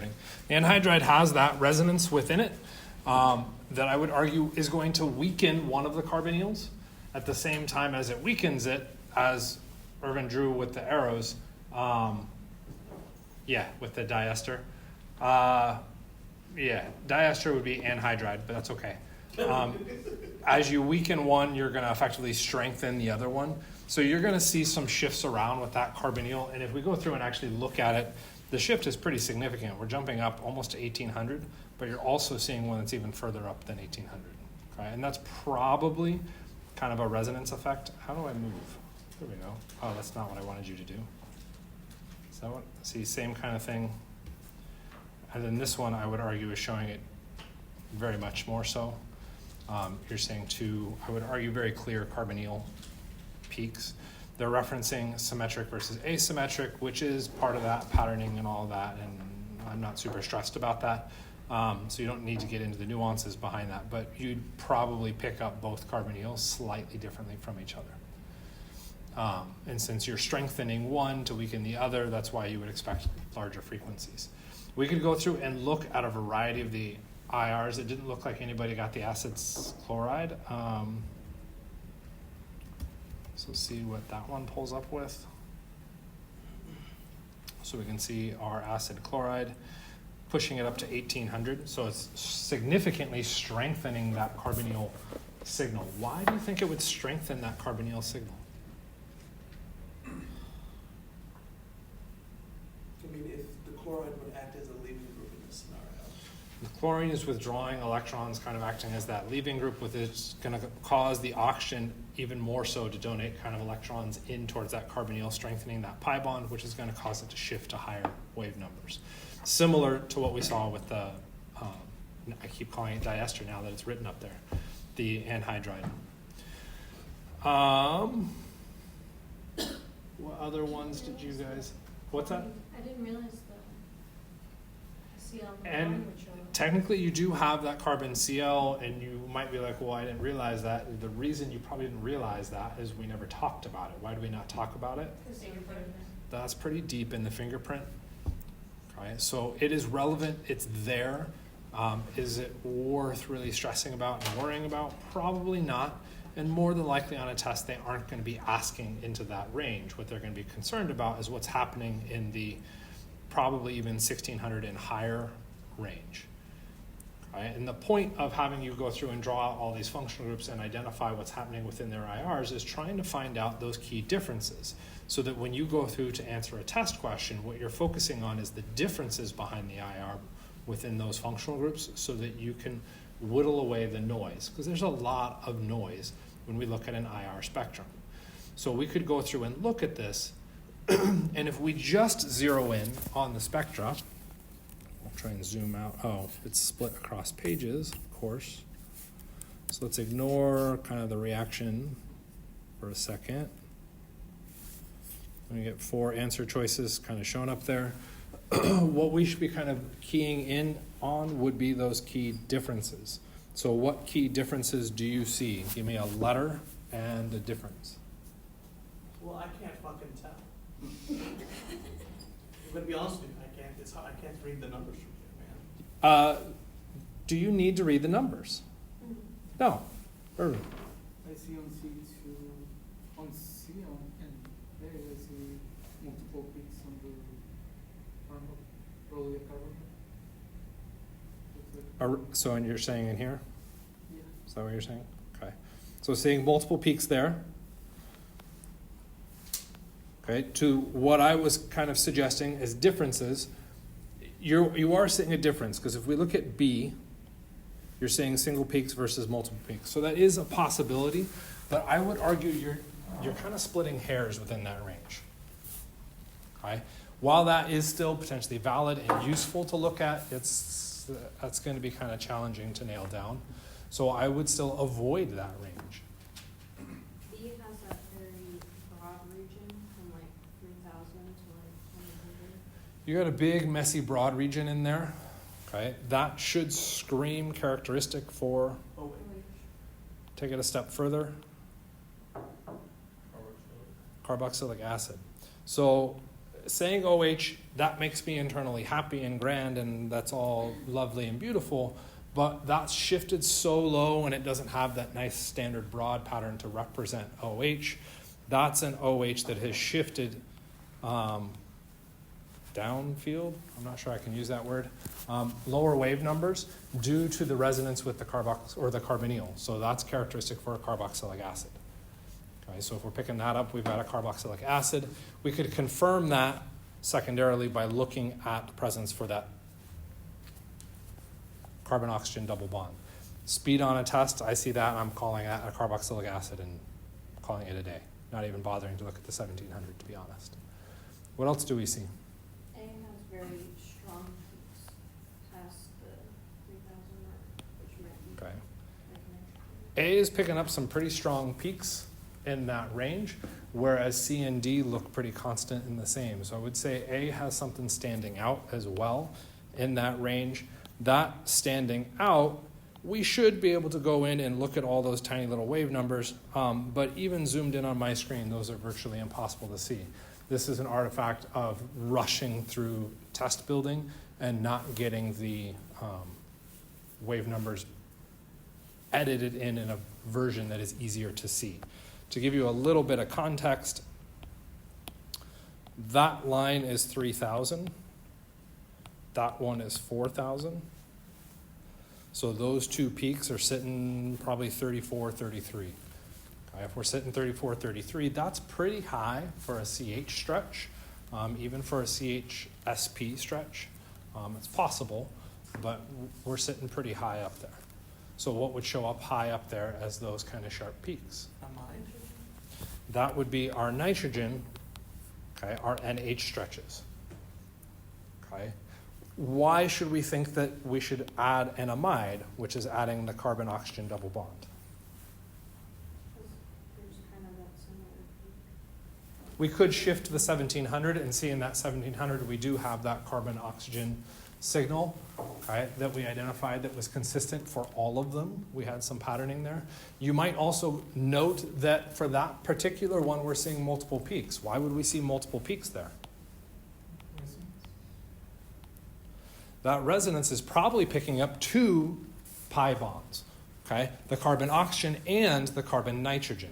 sorting. The anhydride has that resonance within it that I would argue is going to weaken one of the carbonyls at the same time as it weakens it, as Irvin drew with the arrows. With the diester. Diester would be anhydride, but that's okay. As you weaken one, you're going to effectively strengthen the other one. So you're going to see some shifts around with that carbonyl. And if we go through and actually look at it, the shift is pretty significant. We're jumping up almost to 1800, but you're also seeing one that's even further up than 1800. Okay? And that's probably kind of a resonance effect. How do I move? There we go. Oh, that's not what I wanted you to do. Is that what? See, same kind of thing. And then this one, I would argue, is showing it very much more so. You're seeing two, I would argue, very clear carbonyl peaks. They're referencing symmetric versus asymmetric, which is part of that patterning and all of that, and I'm not super stressed about that. So you don't need to get into the nuances behind that, but you'd probably pick up both carbonyls slightly differently from each other. And since you're strengthening one to weaken the other, that's why you would expect larger frequencies. We could go through and look at a variety of the IRs. It didn't look like anybody got the acids chloride. So see what that one pulls up with. So we can see our acid chloride pushing it up to 1800. So it's significantly strengthening that carbonyl signal. Why do you think it would strengthen that carbonyl signal? I mean, if the chloride would act as a leaving group in this scenario. The chlorine is withdrawing electrons, kind of acting as that leaving group, with it's going to cause the oxygen even more so to donate kind of electrons in towards that carbonyl, strengthening that pi bond, which is going to cause it to shift to higher wave numbers. Similar to what we saw with the, I keep calling it diester now that it's written up there, the anhydride. What other ones did you guys, what's that? I didn't realize the CL on the And drawing would show up. technically you do have that carbon Cl, and you might be like, well, I didn't realize that. The reason you probably didn't realize that is we never talked about it. Why do we not talk about it? Because they were put in there. That's pretty deep in the fingerprint. Okay, so it is relevant, it's there. Is it worth really stressing about and worrying about? Probably not. And more than likely on a test, they aren't going to be asking into that range. What they're going to be concerned about is what's happening in the probably even 1600 and higher range. Okay? And the point of having you go through and draw out all these functional groups and identify what's happening within their IRs is trying to find out those key differences, so that when you go through to answer a test question, what you're focusing on is the differences behind the IR within those functional groups, so that you can whittle away the noise, because there's a lot of noise when we look at an IR spectrum. So we could go through and look at this, and if we just zero in on the spectra, I'll try and zoom out. Oh, it's split across pages, of course. So let's ignore kind of the reaction for a second. We get 4 answer choices kind of shown up there. What we should be kind of keying in on would be those key differences. So what key differences do you see? Give me a letter and a difference. Well, I can't fucking tell. I'm gonna be honest with you, I can't read the numbers from here, man. Do you need to read the numbers? No. Irvin. I see on C2, on C and A, I see multiple peaks on the carbon, probably a carbon. So and you're saying in here? Yeah. Is that what you're saying? Okay. So seeing multiple peaks there. Okay. To what I was kind of suggesting as differences, you are seeing a difference, because if we look at B, you're seeing single peaks versus multiple peaks. So that is a possibility, but I would argue you're kind of splitting hairs within that range. Okay? While that is still potentially valid and useful to look at, that's going to be kind of challenging to nail down. So I would still avoid that range. B has that very broad region from like 3,000 to like 2,100. You got a big, messy, broad region in there. Okay, that should scream characteristic for, take it a step further, carboxylic acid. So saying OH, that makes me internally happy and grand, and that's all lovely and beautiful, but that's shifted so low and it doesn't have that nice standard broad pattern to represent OH. That's an OH that has shifted downfield, I'm not sure I can use that word, lower wave numbers due to the resonance with the carbox or the carbonyl. So that's characteristic for a carboxylic acid. Okay, so if we're picking that up, we've got a carboxylic acid. We could confirm that secondarily by looking at the presence for that carbon-oxygen double bond. Speed on a test, I see that, I'm calling that a carboxylic acid and calling it a day. Not even bothering to look at the 1700, to be honest. What else do we see? A has very strong peaks past the 3,000 mark, which might be Okay. like an A is picking up some pretty strong peaks in that range, whereas C and D look pretty constant in the same. So I would say A has something standing out as well in that range. That standing out, we should be able to go in and look at all those tiny little wave numbers, but even zoomed in on my screen, those are virtually impossible to see. This is an artifact of rushing through test building and not getting the wave numbers edited in a version that is easier to see. To give you a little bit of context, that line is 3,000. That one is 4,000. So those two peaks are sitting probably 34, 33. Okay, if we're sitting 34, 33, that's pretty high for a CH stretch, even for a CHSP stretch. It's possible, but we're sitting pretty high up there. So what would show up high up there as those kind of sharp peaks? Amide? That would be our nitrogen, okay, our NH stretches. Okay. Why should we think that we should add an amide, which is adding the carbon-oxygen double bond? because there's kind of that similar peak. We could shift to the 1700 and see in that 1700 we do have that carbon-oxygen signal, okay, that we identified that was consistent for all of them. We had some patterning there. You might also note that for that particular one we're seeing multiple peaks. Why would we see multiple peaks there? That resonance is probably picking up two pi bonds, okay? The carbon-oxygen and the carbon-nitrogen,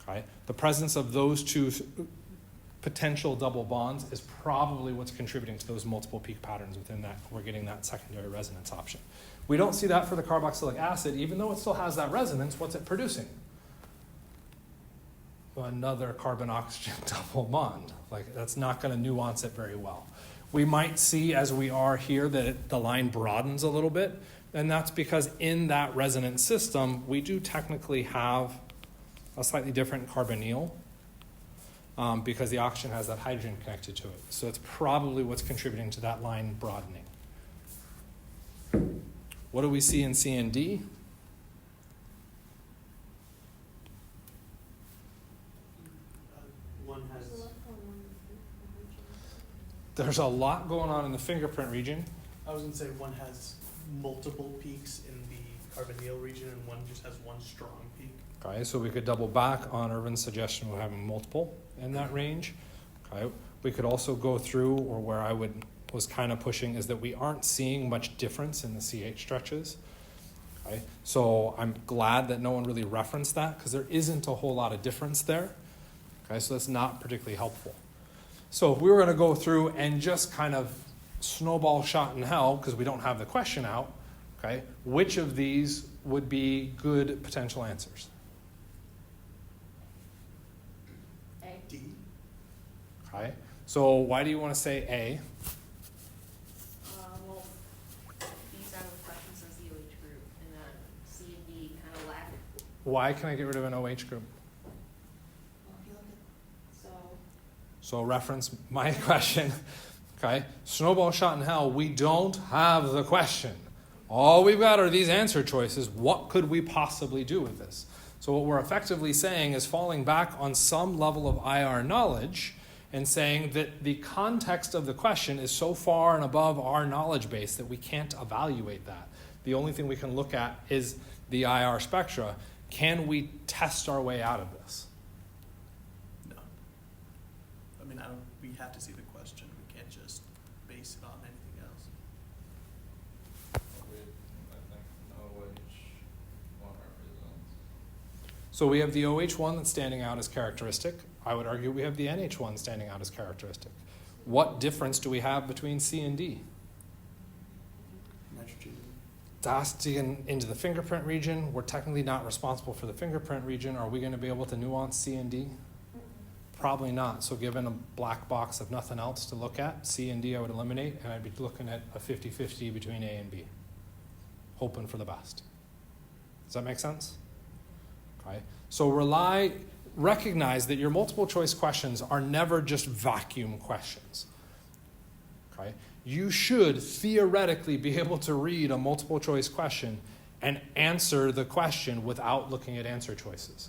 okay? The presence of those two potential double bonds is probably what's contributing to those multiple peak patterns within that. We're getting that secondary resonance option. We don't see that for the carboxylic acid, even though it still has that resonance. What's it producing? Another carbon-oxygen double bond. Like, that's not going to nuance it very well. We might see, as we are here, that the line broadens a little bit, and that's because in that resonance system, we do technically have a slightly different carbonyl because the oxygen has that hydrogen connected to it. So it's probably what's contributing to that line broadening. What do we see in C and D? One has, There's a lot going on with the region. There's a lot going on in the fingerprint region. I was gonna say one has multiple peaks in the carbonyl region and one just has one strong peak. Okay, so we could double back on Irvin's suggestion of having multiple in that range. Okay, we could also go through, or where I was kind of pushing, is that we aren't seeing much difference in the CH stretches. Okay, so I'm glad that no one really referenced that because there isn't a whole lot of difference there. Okay, so that's not particularly helpful. So if we were going to go through and just kind of snowball shot in hell, because we don't have the question out, okay, which of these would be good potential answers? A. D. Okay, so why do you want to say A? Well, these are the questions as the OH group, and then C and D kind of lack. Why can I get rid of an OH group? Well, if you look at, So reference my question, okay? Snowball shot in hell, we don't have the question. All we've got are these answer choices. What could we possibly do with this? So what we're effectively saying is falling back on some level of IR knowledge and saying that the context of the question is so far and above our knowledge base that we can't evaluate that. The only thing we can look at is the IR spectra. Can we test our way out of this? No. I mean, we have to see the So we have the OH1 that's standing out as characteristic. I would argue we have the NH1 standing out as characteristic. What difference do we have between C and D? Nitrogen. Das digging into the fingerprint region. We're technically not responsible for the fingerprint region. Are we going to be able to nuance C and D? Probably not. So given a black box of nothing else to look at, C and D I would eliminate, and I'd be looking at a 50-50 between A and B, hoping for the best. Does that make sense? Okay. So recognize that your multiple choice questions are never just vacuum questions. Okay. You should theoretically be able to read a multiple choice question and answer the question without looking at answer choices.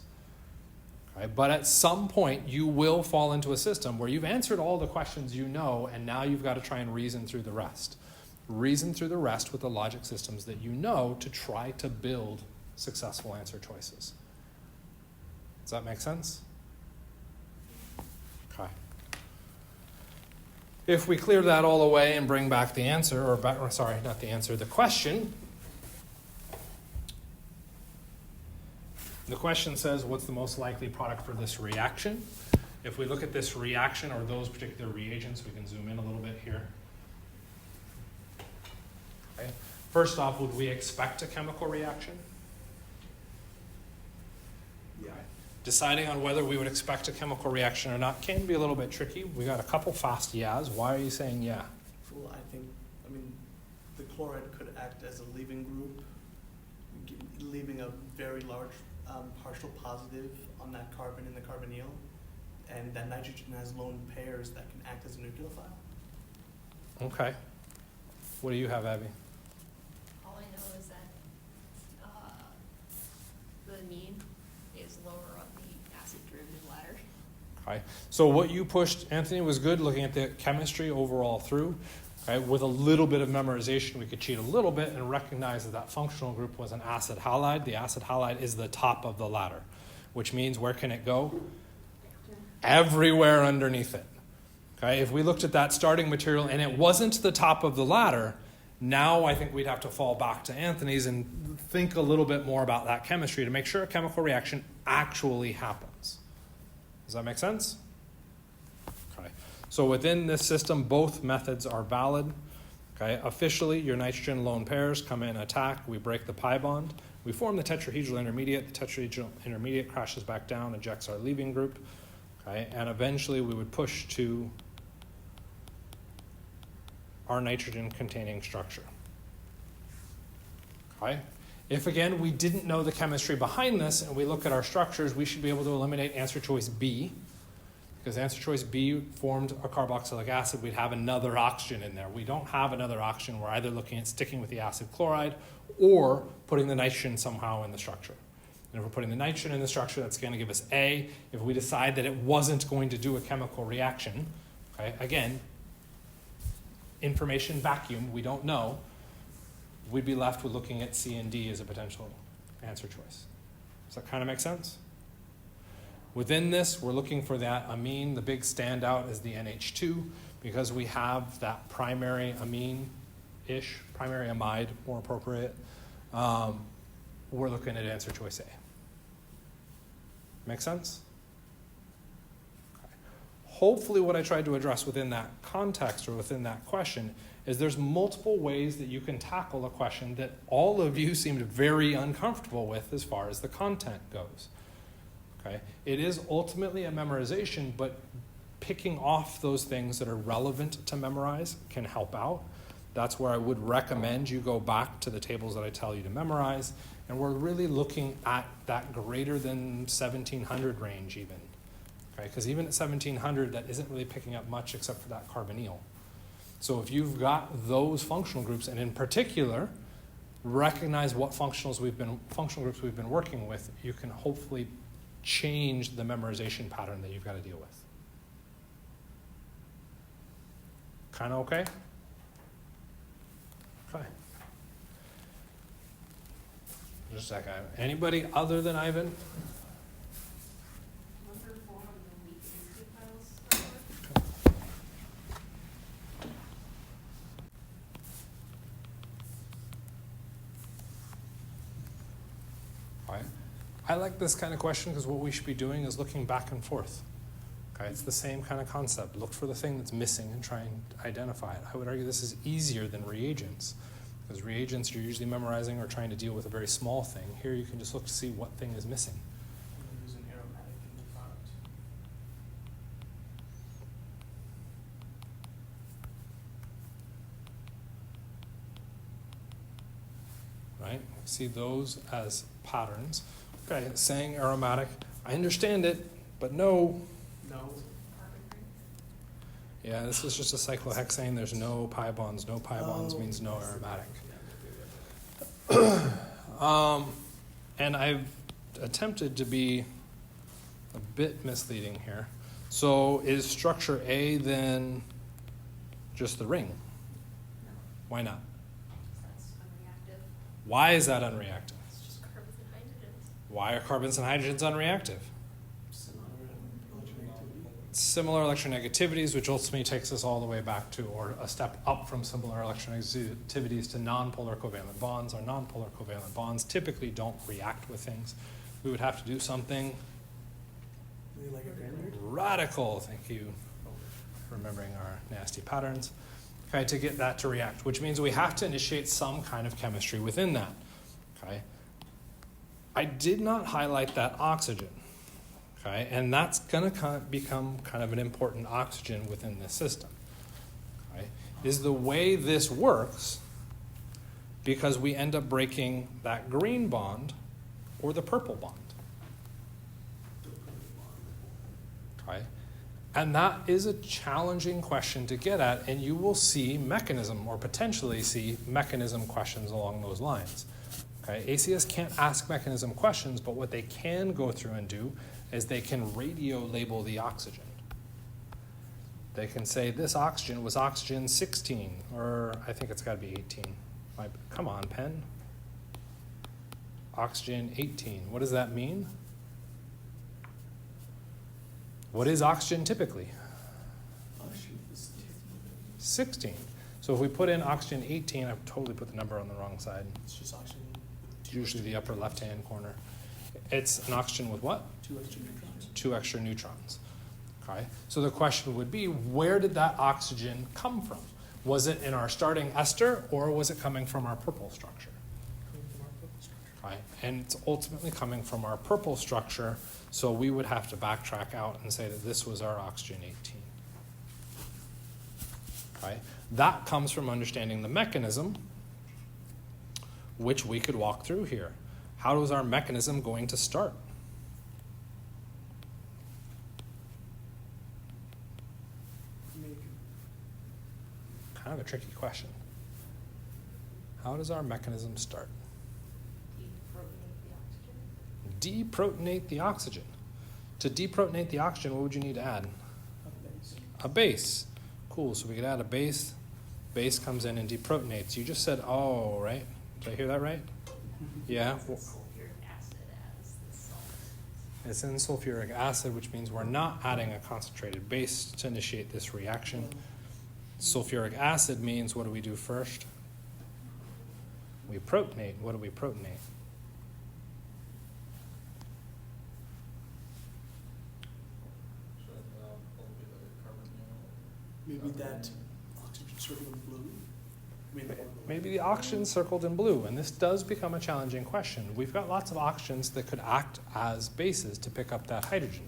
Okay? But at some point, you will fall into a system where you've answered all the questions you know, and now you've got to try and reason through the rest. Reason through the rest with the logic systems that you know to try to build successful answer choices. Does that make sense? Okay. If we clear that all away and bring back the answer, the question. The question says, what's the most likely product for this reaction? If we look at this reaction or those particular reagents, we can zoom in a little bit here. Okay. First off, would we expect a chemical reaction? Yeah. Deciding on whether we would expect a chemical reaction or not can be a little bit tricky. We got a couple fast yeahs. Why are you saying yeah? Well, I mean, the chloride could act as a leaving group, leaving a very large partial positive on that carbon in the carbonyl, and that nitrogen has lone pairs that can act as a nucleophile. Okay. What do you have, Abby? All I know is that the amine is lower on the acid derivative ladder. Okay. So what you pushed, Anthony, was good looking at the chemistry overall through. Okay. With a little bit of memorization, we could cheat a little bit and recognize that that functional group was an acid halide. The acid halide is the top of the ladder, which means where can it go? Everywhere underneath it. Okay. If we looked at that starting material and it wasn't the top of the ladder, now I think we'd have to fall back to Anthony's and think a little bit more about that chemistry to make sure a chemical reaction actually happens. Does that make sense? Okay. So within this system, both methods are valid. Okay. Officially, your nitrogen lone pairs come in, attack. We break the pi bond. We form the tetrahedral intermediate. The tetrahedral intermediate crashes back down, ejects our leaving group. Okay. And eventually, we would push to our nitrogen-containing structure. Okay. If, again, we didn't know the chemistry behind this and we look at our structures, we should be able to eliminate answer choice B, because answer choice B formed a carboxylic acid. We'd have another oxygen in there. We don't have another oxygen. We're either looking at sticking with the acid chloride or putting the nitrogen somehow in the structure. And if we're putting the nitrogen in the structure, that's going to give us A. If we decide that it wasn't going to do a chemical reaction, okay, again, information vacuum, we don't know, we'd be left with looking at C and D as a potential answer choice. Does that kind of make sense? Within this, we're looking for that amine. The big standout is the NH2, because we have that primary amine-ish, primary amide, more appropriate. We're looking at answer choice A. Make sense? Okay. Hopefully what I tried to address within that context or within that question is there's multiple ways that you can tackle a question that all of you seemed very uncomfortable with as far as the content goes. Okay? It is ultimately a memorization, but picking off those things that are relevant to memorize can help out. That's where I would recommend you go back to the tables that I tell you to memorize. And we're really looking at that greater than 1700 range even. Okay? Because even at 1700, that isn't really picking up much except for that carbonyl. So if you've got those functional groups, and in particular, recognize what functional groups we've been working with, you can hopefully change the memorization pattern that you've got to deal with. Kind of okay? Okay. Just a second. Anybody other than Ivan? Number 4 on the weak nucleophiles. All right. I like this kind of question because what we should be doing is looking back and forth. Okay, it's the same kind of concept. Look for the thing that's missing and try and identify it. I would argue this is easier than reagents, because reagents you're usually memorizing or trying to deal with a very small thing. Here you can just look to see what thing is missing. I'm gonna use an aromatic in the product. Right? See those as patterns. Okay, saying aromatic, I understand it, but no. No. Carbon ring. Yeah, this is just a cyclohexane. There's no pi bonds. No pi bonds Oh, means no that's the- aromatic. yeah. And I've attempted to be a bit misleading here. So is structure A then just the ring? No, Why not? that's unreactive. Why is that unreactive? It's just carbons and hydrogens. Why are carbons and hydrogens unreactive? Similar electronegativity. Similar electronegativities, which ultimately takes us all the way back to, or a step up from similar electronegativities to nonpolar covalent bonds. Our nonpolar covalent bonds typically don't react with things. We would have to do something Really like a granite? radical, thank you for remembering our nasty patterns, okay, to get that to react, which means we have to initiate some kind of chemistry within that, okay? I did not highlight that oxygen, okay, and that's going to become kind of an important oxygen within this system, okay? Is the way this works because we end up breaking that green bond or the purple bond. Okay? And that is a challenging question to get at, and you will see mechanism or potentially see mechanism questions along those lines. Okay? ACS can't ask mechanism questions, but what they can go through and do is they can radio label the oxygen. They can say this oxygen was oxygen 16, or I think it's got to be 18. Come on, pen. Oxygen 18. What does that mean? What is oxygen typically? Oh, shoot, this is 16. So if we put in oxygen 18, I've totally put the number on the wrong side. It's just oxygen with It's usually the upper left-hand corner. It's an oxygen with what? 2 extra neutrons. 2 extra neutrons. Okay. So the question would be, where did that oxygen come from? Was it in our starting ester, or was it coming from our purple structure? Coming from our purple structure. Right? And it's ultimately coming from our purple structure, so we would have to backtrack out and say that this was our oxygen 18. Okay? That comes from understanding the mechanism, which we could walk through here. How is our mechanism going to start? Kind of a tricky question. How does our mechanism start? Deprotonate the oxygen. Deprotonate the oxygen. To deprotonate the oxygen, what would you need to add? A base. Cool, so we could add a base. Base comes in and deprotonates. You just said, oh, right? Did I hear that right? Yeah. It's sulfuric acid as the solvent. It's in sulfuric acid, which means we're not adding a concentrated base to initiate this reaction. Sulfuric acid means, what do we do first? We protonate. What do we protonate? Maybe that oxygen circle in blue. Maybe the oxygen circled in blue, and this does become a challenging question. We've got lots of oxygens that could act as bases to pick up that hydrogen.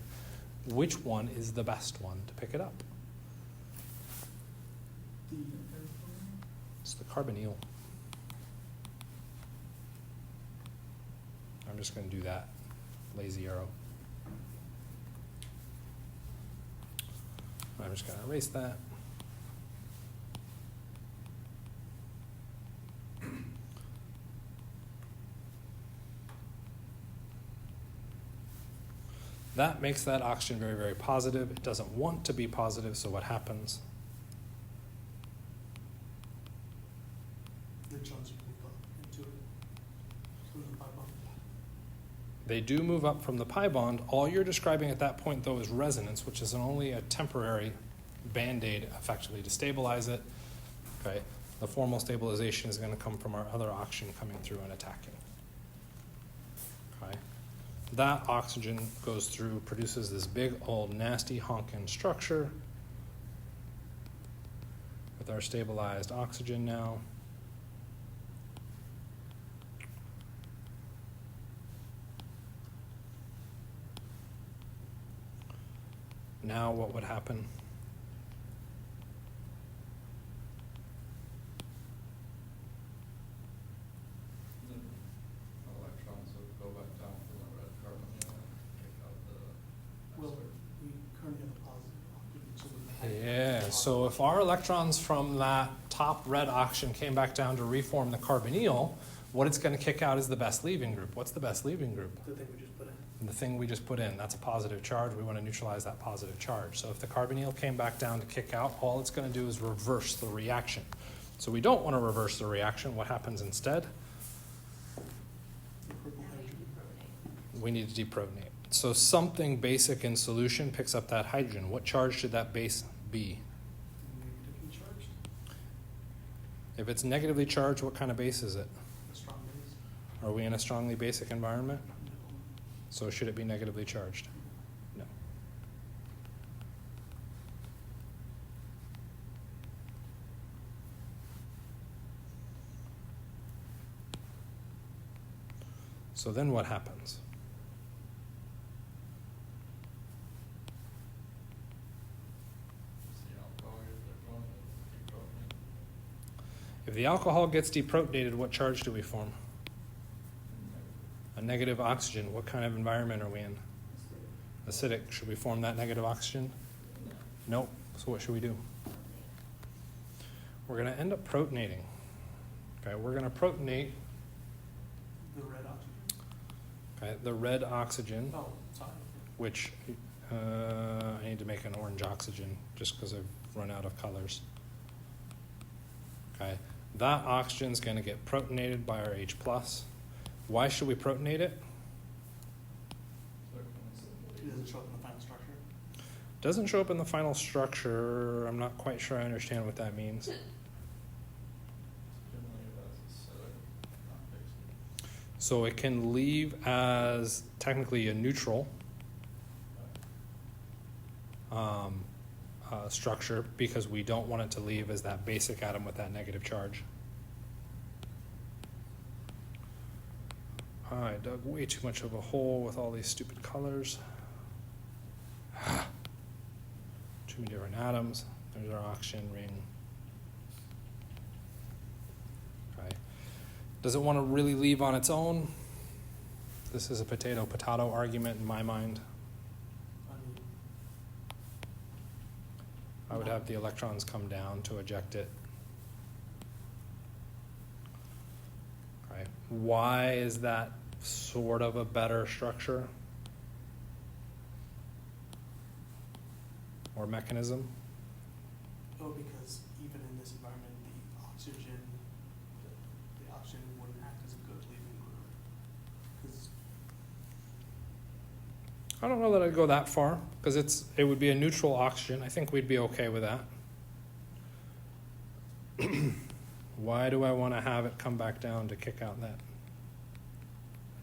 Which one is the best one to pick it up? It's the carbonyl. I'm just going to do that. Lazy arrow. I'm just going to erase that. That makes that oxygen very, very positive. It doesn't want to be positive, so what happens? Neutrons move up into it. From the pi bond. They do move up from the pi bond. All you're describing at that point, though, is resonance, which is only a temporary band-aid, effectively, to stabilize it. Okay, the formal stabilization is going to come from our other oxygen coming through and attacking. Okay, that oxygen goes through, produces this big old nasty honking structure with our stabilized oxygen now. Now what would happen? The electrons would go back down to the red carbonyl and kick out the Well, ester. we currently have a positive oxygen, so we Yeah, so if our electrons from that top red oxygen came back down to reform the carbonyl, what it's going to kick out is the best leaving group. What's the best leaving group? the thing we just put in. The thing we just put in, that's a positive charge. We want to neutralize that positive charge. So if the carbonyl came back down to kick out, all it's going to do is reverse the reaction. So we don't want to reverse the reaction. What happens instead? The purple hydrogen. We need to deprotonate. So something basic in solution picks up that hydrogen. What charge should that base be? Negatively charged. If it's negatively charged, what kind of base is it? A strong base. Are we in a strongly basic environment? No. So should it be negatively charged? No. So then what happens? It's the alcohol they're going to deprotonate. If the alcohol gets deprotonated, what charge do we form? A negative oxygen. What kind of environment are we in? Acidic. Should we form that negative oxygen? Nope. So what should we do? We're going to end up protonating. Okay, we're going to protonate The red oxygen. okay, the red oxygen, Oh, sorry. which I need to make an orange oxygen just because I've run out of colors. Okay, that oxygen's going to get protonated by our H+. Why should we protonate it? It doesn't show up in the final structure. Doesn't show up in the final structure. I'm not quite sure I understand what that means. So it can leave as technically a neutral structure because we don't want it to leave as that basic atom with that negative charge. I dug way too much of a hole with all these stupid colors. Too many different atoms. There's our oxygen ring. Okay. Does it want to really leave on its own? This is a potato-potato argument in my mind. I would have the electrons come down to eject it. Okay. Why is that sort of a better structure or mechanism? Oh, because even in this environment, the oxygen wouldn't act as a good leaving group. 'Cause I don't know that I'd go that far because it would be a neutral oxygen. I think we'd be okay with that. Why do I want to have it come back down to kick out that?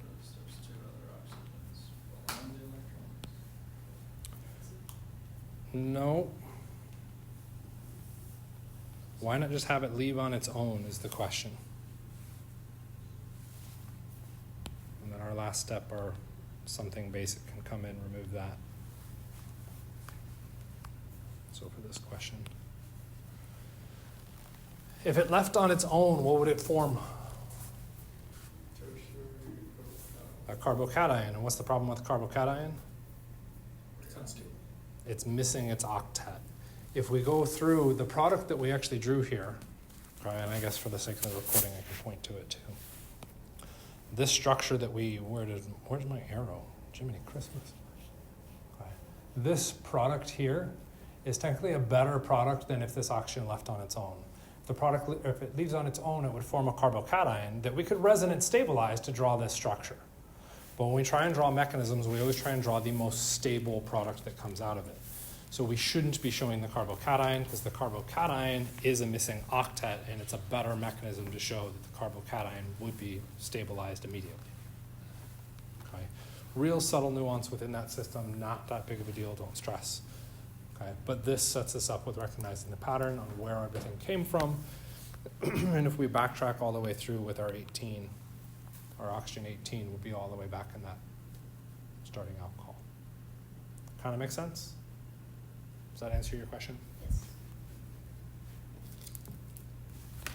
There's two other oxygens behind the electrons. No. Why not just have it leave on its own is the question. And then our last step or something basic can come in, remove that. So for this question. If it left on its own, what would it form? Tertiary A carbocation. And what's the problem with carbocation? it's unstable. It's missing its octet. If we go through the product that we actually drew here, okay, and I guess for the sake of the recording I can point to it too. This structure that where's my arrow? Jiminy Christmas. Okay. This product here is technically a better product than if this oxygen left on its own. If it leaves on its own, it would form a carbocation that we could resonance stabilize to draw this structure. But when we try and draw mechanisms, we always try and draw the most stable product that comes out of it. So we shouldn't be showing the carbocation because the carbocation is a missing octet and it's a better mechanism to show that the carbocation would be stabilized immediately. Okay. Real subtle nuance within that system, not that big of a deal, don't stress. Okay, but this sets us up with recognizing the pattern on where everything came from. And if we backtrack all the way through with our 18, our oxygen 18 would be all the way back in that starting alcohol. Kind of makes sense? Does that answer your question? Yes.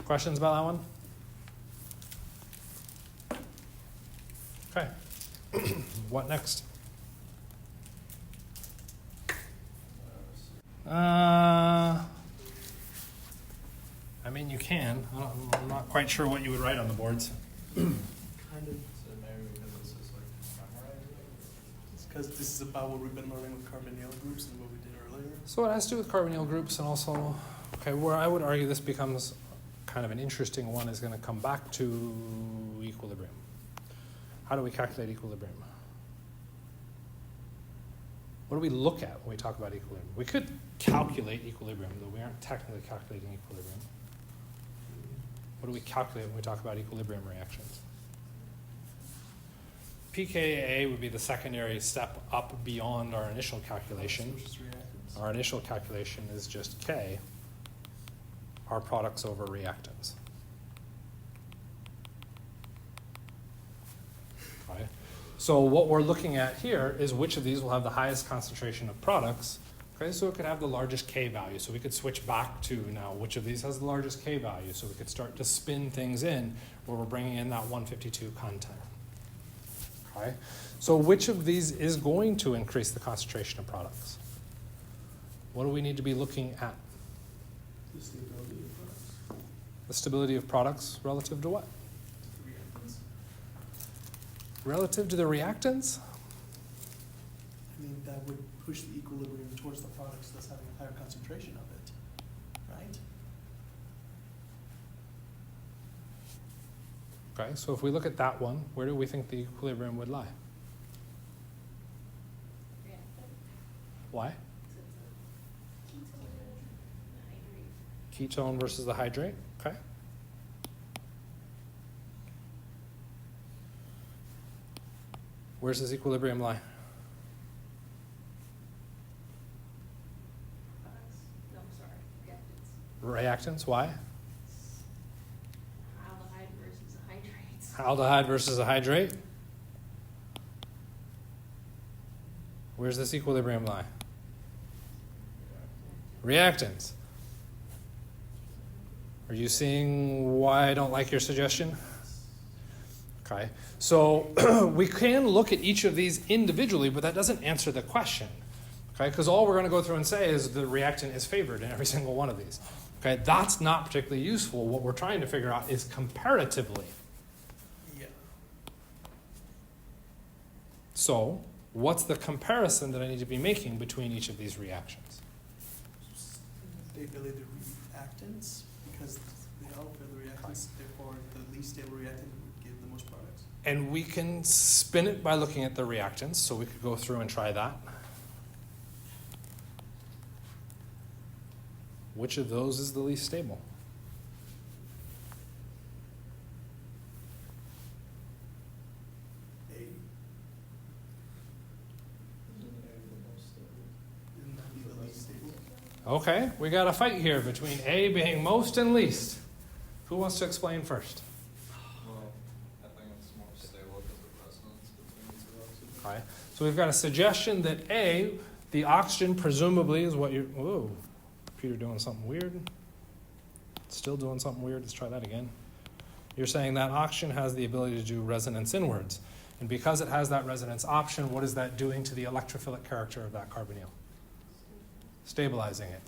Questions about that one? Okay. What next? I mean, you can. I'm not quite sure what you would write on the boards. Kind of, So maybe because it's just like memorize it's because this is about what we've been learning with carbonyl groups and what we did earlier. So it has to do with carbonyl groups, and also, okay, where I would argue this becomes kind of an interesting one is going to come back to equilibrium. How do we calculate equilibrium? What do we look at when we talk about equilibrium? We could calculate equilibrium, though we aren't technically calculating equilibrium. What do we calculate when we talk about equilibrium reactions? pKa would be the secondary step up beyond our initial calculation. Versus reactants. Our initial calculation is just K, our products over reactants. Right? So what we're looking at here is which of these will have the highest concentration of products. Okay, so it could have the largest K value. So we could switch back to now which of these has the largest K value. So we could start to spin things in where we're bringing in that 152 content. Okay, so which of these is going to increase the concentration of products? What do we need to be looking at? The stability of products. The stability of products relative to what? The reactants. Relative to the reactants? I mean, that would push the equilibrium towards the products that's having a higher concentration of it, right? Okay, so if we look at that one, where do we think the equilibrium would lie? Reactant. Why? So it's a ketone and a hydrate. Ketone versus the hydrate, okay. Where's this equilibrium lie? Products. No, sorry, reactants. Reactants, why? Aldehyde versus a hydrate. Aldehyde versus a hydrate. Where's this equilibrium lie? Reactants. Are you seeing why I don't like your suggestion? Okay, so we can look at each of these individually, but that doesn't answer the question. Okay, because all we're going to go through and say is the reactant is favored in every single one of these. Okay, that's not particularly useful. What we're trying to figure out is comparatively. Yeah. So, what's the comparison that I need to be making between each of these reactions? Stability of the reactants, because they all fail the reactants, therefore the least stable reactant would give the most products. And we can spin it by looking at the reactants, so we could go through and try that. Which of those is the least stable? A, isn't that be the least stable? Okay, we got a fight here between A being most and least. Who wants to explain first? Well, I think it's more stable because of resonance between the two oxygens. Okay, so we've got a suggestion that A, the oxygen presumably is what you're, whoa, computer doing something weird. Still doing something weird, let's try that again. You're saying that oxygen has the ability to do resonance inwards. And because it has that resonance option, what is that doing to the electrophilic character of that carbonyl? Stabilizing it.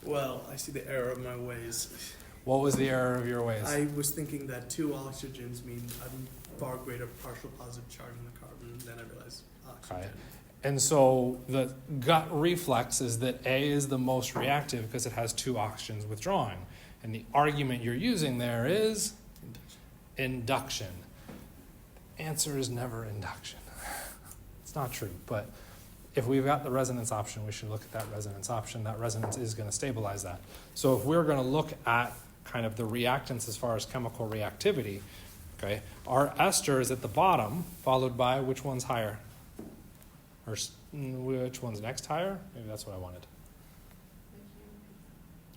Well, I see the error of my ways. What was the error of your ways? I was thinking that two oxygens mean a far greater partial positive charge in the carbon, then I realized oxygen. Okay. And so the gut reflex is that A is the most reactive because it has two oxygens withdrawing. And the argument you're using there is induction. Answer is never induction. It's not true, but if we've got the resonance option, we should look at that resonance option. That resonance is going to stabilize that. So if we're going to look at kind of the reactants as far as chemical reactivity, Okay, our ester is at the bottom, followed by which one's higher? Or which one's next higher? Maybe that's what I wanted.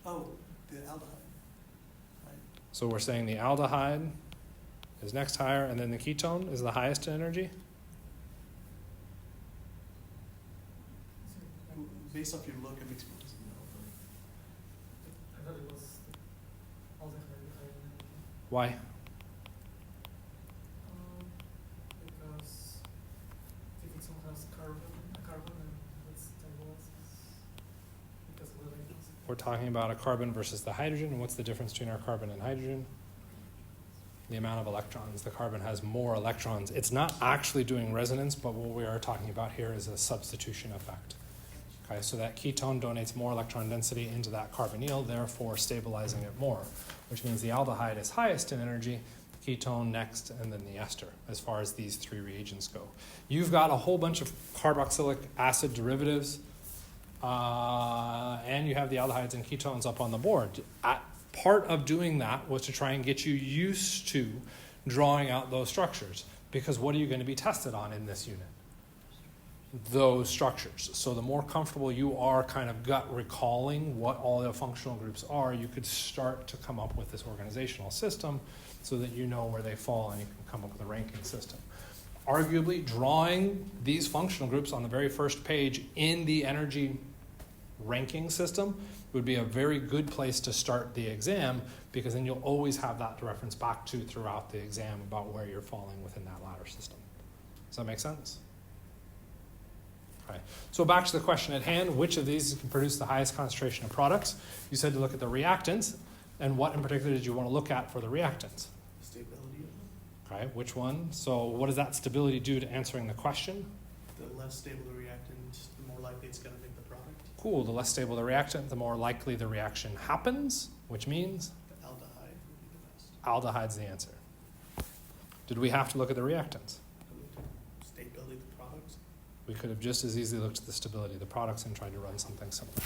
Oh, the aldehyde. Right. So we're saying the aldehyde is next higher, and then the ketone is the highest in energy? Based off your look, it makes me I thought it was all the higher. Why? Because if it has carbon, and it's because of the electrons. We're talking about a carbon versus the hydrogen, and what's the difference between our carbon and hydrogen? The amount of electrons. The carbon has more electrons. It's not actually doing resonance, but what we are talking about here is a substitution effect. Okay, so that ketone donates more electron density into that carbonyl, therefore stabilizing it more, which means the aldehyde is highest in energy, the ketone next, and then the ester, as far as these three reagents go. You've got a whole bunch of carboxylic acid derivatives, and you have the aldehydes and ketones up on the board. Part of doing that was to try and get you used to drawing out those structures, because what are you going to be tested on in this unit? Those structures. So the more comfortable you are kind of gut recalling what all the functional groups are, you could start to come up with this organizational system so that you know where they fall and you can come up with a ranking system. Arguably, drawing these functional groups on the very first page in the energy ranking system would be a very good place to start the exam, because then you'll always have that to reference back to throughout the exam about where you're falling within that ladder system. Does that make sense? Okay. So back to the question at hand, which of these can produce the highest concentration of products? You said to look at the reactants, and what in particular did you want to look at for the reactants? stability. Okay, which one? So what does that stability do to answering the question? The less stable the reactant, the more likely it's going to make the product. Cool, the less stable the reactant, the more likely the reaction happens, which means The aldehyde would be the best. aldehyde's the answer. Did we have to look at the reactants? I looked at stability of the products. We could have just as easily looked at the stability of the products and tried to run something similar.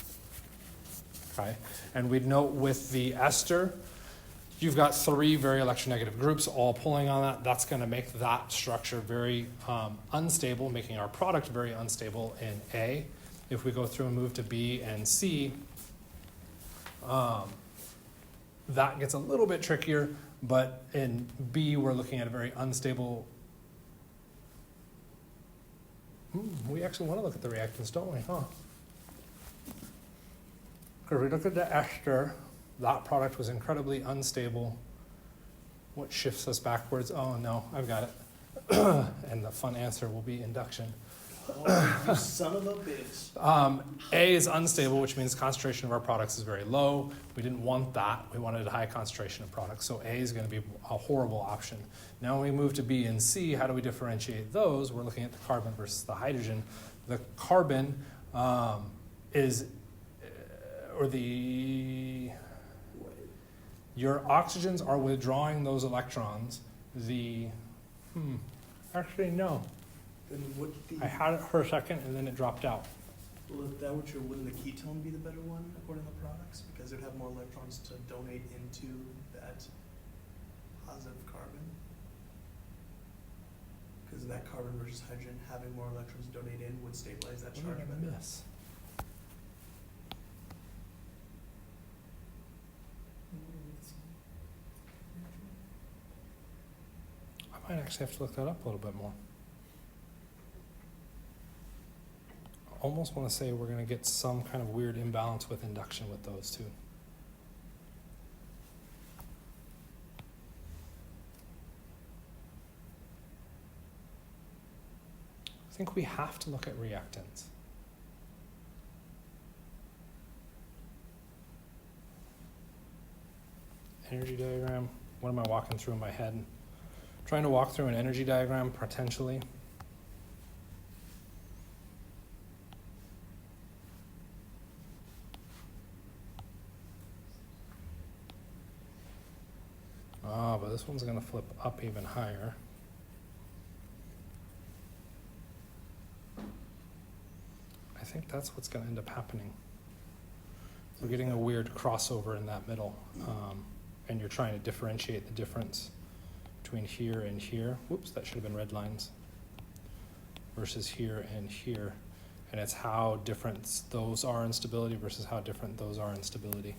Okay, and we'd note with the ester, you've got three very electronegative groups all pulling on that. That's going to make that structure very unstable, making our product very unstable in A. If we go through and move to B and C, that gets a little bit trickier, but in B we're looking at a very unstable. We actually want to look at the reactants, don't we? Huh? Because we look at the ester, that product was incredibly unstable. What shifts us backwards? Oh no, I've got it. And the fun answer will be induction. Oh, you son of a bitch. A is unstable, which means concentration of our products is very low. We didn't want that. We wanted a high concentration of products. So A is going to be a horrible option. Now when we move to B and C, how do we differentiate those? We're looking at the carbon versus the hydrogen. The carbon your oxygens are withdrawing those electrons. Actually, no. Then would the, I had it for a second and then it dropped out. well, if that were true, wouldn't the ketone be the better one according to the products? Because it would have more electrons to donate into that positive carbon. Because that carbon versus hydrogen, having more electrons donate in would stabilize that charge What did I better. miss? I might actually have to look that up a little bit more. I almost want to say we're going to get some kind of weird imbalance with induction with those two. I think we have to look at reactants. Energy diagram. What am I walking through in my head? Trying to walk through an energy diagram potentially. But this one's going to flip up even higher. I think that's what's going to end up happening. We're getting a weird crossover in that middle, and you're trying to differentiate the difference between here and here. Whoops, that should have been red lines. Versus here and here. And it's how different those are in stability versus how different those are in stability.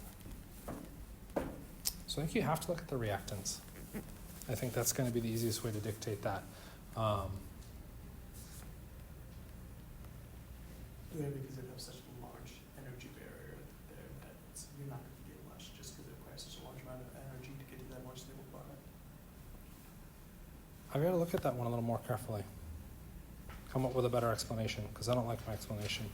So I think you have to look at the reactants. I think that's going to be the easiest way to dictate that. Yeah, because it has such a large energy barrier there that you're not going to get much just because it requires such a large amount of energy to get to that more stable product. I've got to look at that one a little more carefully. Come up with a better explanation, because I don't like my explanation.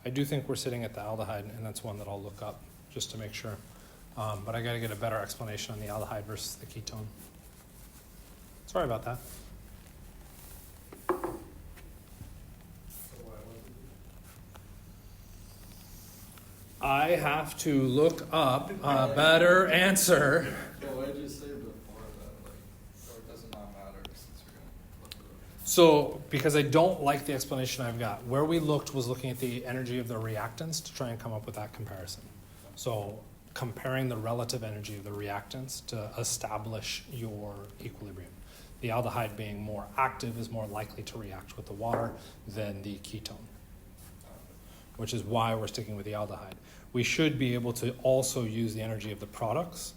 I do think we're sitting at the aldehyde, and that's one that I'll look up just to make sure. But I got to get a better explanation on the aldehyde versus the ketone. Sorry about that. So why was it? I have to look up a better answer. Well, what did you say before that, like, or it does not matter since you're gonna look at it? So, because I don't like the explanation I've got, where we looked was looking at the energy of the reactants to try and come up with that comparison. So, comparing the relative energy of the reactants to establish your equilibrium. The aldehyde being more active is more likely to react with the water than the ketone, which is why we're sticking with the aldehyde. We should be able to also use the energy of the products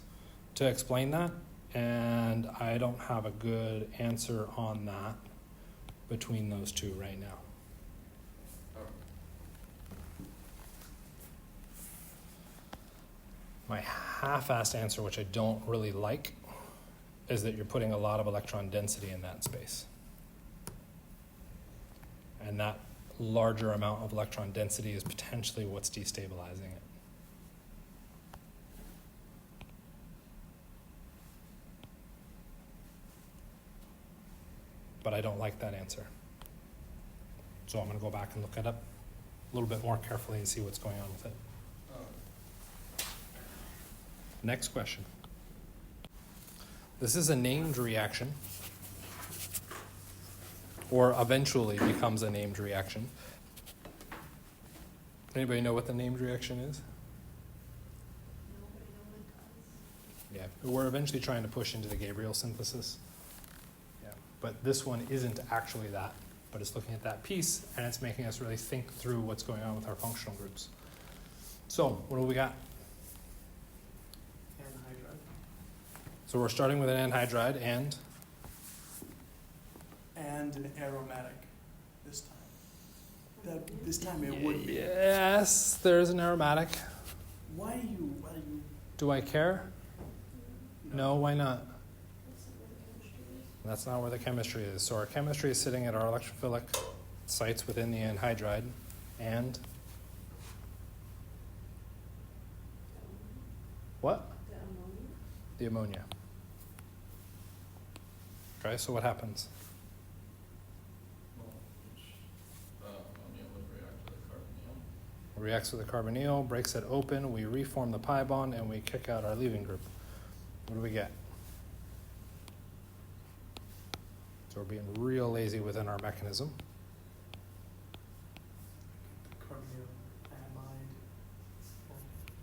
to explain that, and I don't have a good answer on that between those two right now. Oh, My half-assed answer, which I don't really like, is that you're putting a lot of electron density in that space. And that larger amount of electron density is potentially what's destabilizing it. But I don't like that answer. So I'm going to go back and look it up a little bit more carefully and see what's going on with it. oh, Next question. This is a named reaction, or eventually becomes a named reaction. Anybody know what the named reaction is? Nobody know what it does. Yeah, we're eventually trying to push into the Gabriel synthesis. Yeah, but this one isn't actually that, but it's looking at that piece, and it's making us really think through what's going on with our functional groups. So, what do we got? Anhydride. So we're starting with an anhydride and And an aromatic this time. This time it would be. yes, there's an aromatic. Why do you? Do I care? No, why not? That's not where the chemistry is. That's not where the chemistry is. So our chemistry is sitting at our electrophilic sites within the anhydride and what? The ammonia. The ammonia. Okay, so what happens? well, which, ammonia would react to the carbonyl. Reacts with the carbonyl, breaks it open, we reform the pi bond, and we kick out our leaving group. What do we get? So we're being real lazy within our mechanism. Carbonyl, amide,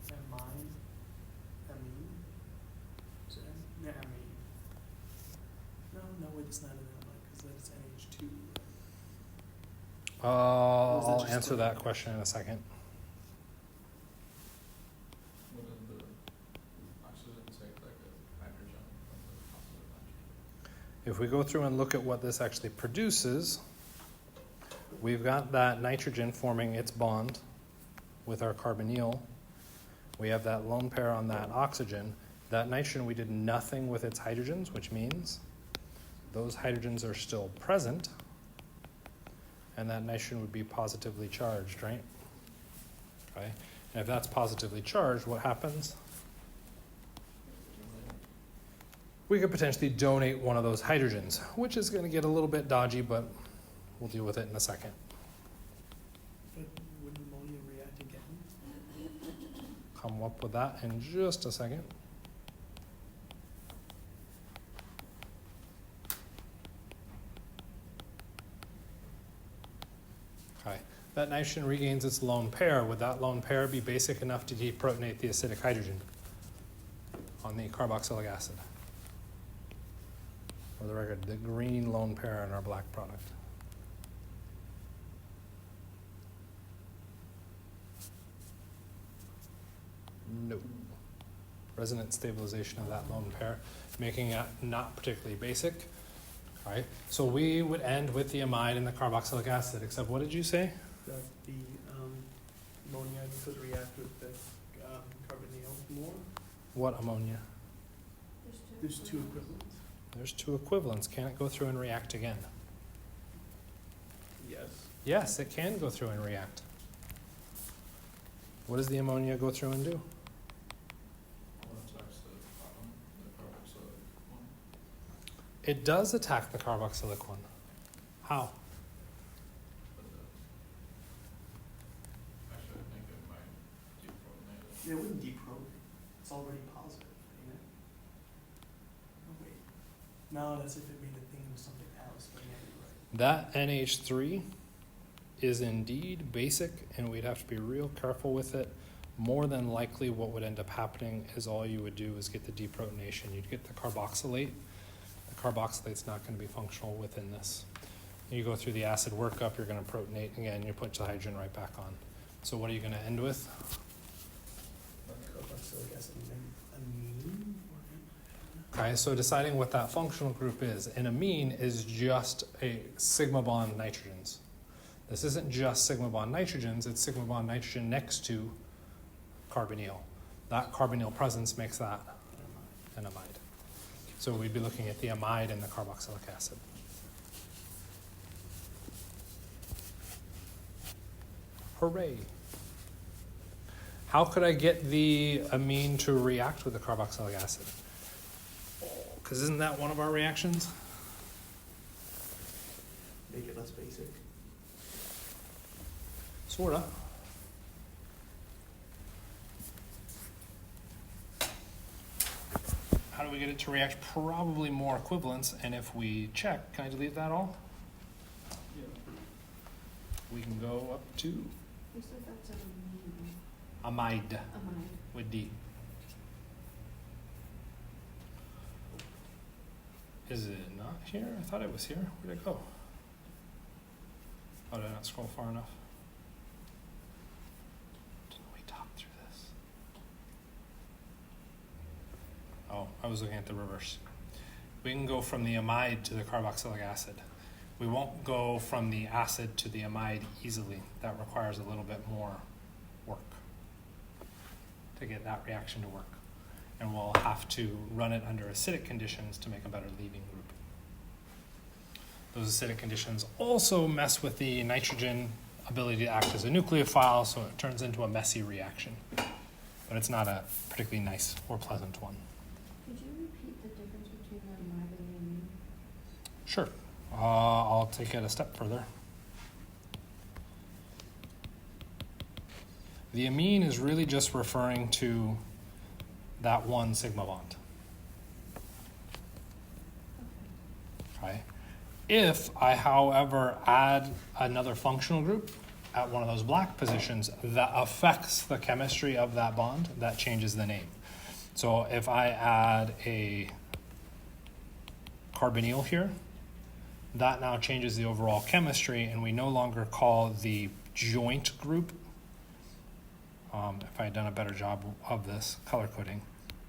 amine, amine. Is it amine? No, wait, it's not an amide because that's NH2. Or is that I'll just answer the- that question in a second. Wouldn't the oxygen take like a hydrogen from the positive nitrogen? If we go through and look at what this actually produces, we've got that nitrogen forming its bond with our carbonyl. We have that lone pair on that oxygen. That nitrogen, we did nothing with its hydrogens, which means those hydrogens are still present, and that nitrogen would be positively charged, right? Okay. And if that's positively charged, what happens? We could potentially donate one of those hydrogens, which is going to get a little bit dodgy, but we'll deal with it in a second. But wouldn't ammonia react again? Come up with that in just a second. Okay, that nitrogen regains its lone pair. Would that lone pair be basic enough to deprotonate the acidic hydrogen? on the carboxylic acid. For the record, the green lone pair in our black product. No. Resonance stabilization of that lone pair, making it not particularly basic. Right? So we would end with the amide and the carboxylic acid, except what did you say? That the ammonia could react with the carbonyl more. What ammonia? There's two equivalents. There's two equivalents. Can it go through and react again? Yes. Yes, it can go through and react. What does the ammonia go through and do? Well, it attacks the bottom, the carboxylic one. It does attack the carboxylic one. How? But actually, I think it might deprotonate it. Yeah, it wouldn't deprot. It's already positive, ain't it? Oh, wait. No, that's if it made a thing with something else, but yeah, you're right. That NH3 is indeed basic, and we'd have to be real careful with it. More than likely what would end up happening is all you would do is get the deprotonation. You'd get the carboxylate. The carboxylate's not going to be functional within this. You go through the acid workup, you're going to protonate again, you put the hydrogen right back on. So what are you going to end with? Carboxylic acid amine or Okay, so deciding what that functional group is. An amine is just a sigma bond nitrogens. This isn't just sigma bond nitrogens, it's sigma bond nitrogen next to carbonyl. That carbonyl presence makes that an amide. So we'd be looking at the amide and the carboxylic acid. Hooray. How could I get the amine to react with the carboxylic acid? Because isn't that one of our reactions? make it less basic. Sorta. How do we get it to react? Probably more equivalence, and if we check, can I delete that all? Yeah. We can go up to You said that's an amine. amide Amide. with D. Is it not here? I thought it was here. Where'd it go? Oh, did I not scroll far enough? Didn't we talk through this? Oh, I was looking at the reverse. We can go from the amide to the carboxylic acid. We won't go from the acid to the amide easily. That requires a little bit more work to get that reaction to work. And we'll have to run it under acidic conditions to make a better leaving group. Those acidic conditions also mess with the nitrogen ability to act as a nucleophile, so it turns into a messy reaction. But it's not a particularly nice or pleasant one. Could you repeat the difference between the amide and the amine? Sure. I'll take it a step further. The amine is really just referring to that one sigma bond. Okay. If I, however, add another functional group at one of those black positions that affects the chemistry of that bond, that changes the name. So if I add a carbonyl here, that now changes the overall chemistry, and we no longer call the joint group, if I had done a better job of this color coding,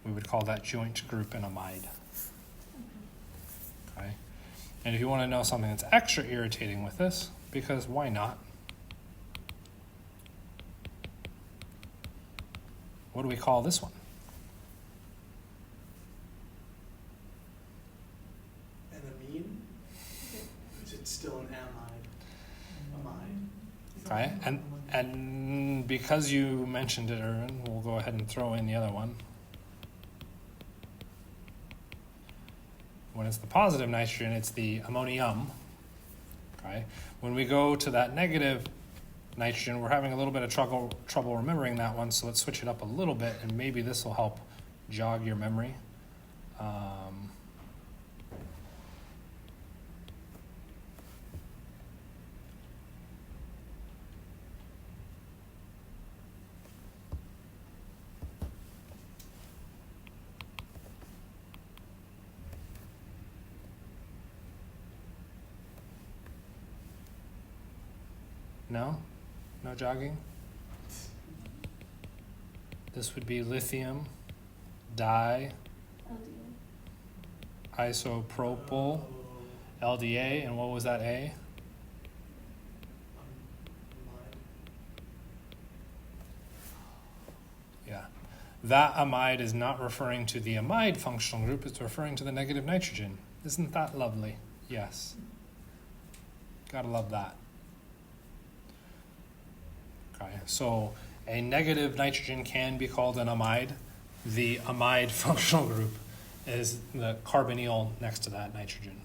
we would call that joint group an amide. Okay. And if you want to know something that's extra irritating with this, because why not? What do we call this one? An amine? Is it still an amide? Amide? Okay. And because you mentioned it, Erwin, we'll go ahead and throw in the other one. When it's the positive nitrogen, it's the ammonium. Okay. When we go to that negative nitrogen, we're having a little bit of trouble remembering that one, so let's switch it up a little bit, and maybe this will help jog your memory. No? No jogging? This would be lithium, di, isopropyl, LDA, and what was that A? Yeah. That amide is not referring to the amide functional group, it's referring to the negative nitrogen. Isn't that lovely? Yes. Gotta love that. Okay, so a negative nitrogen can be called an amide. The amide functional group is the carbonyl next to that nitrogen.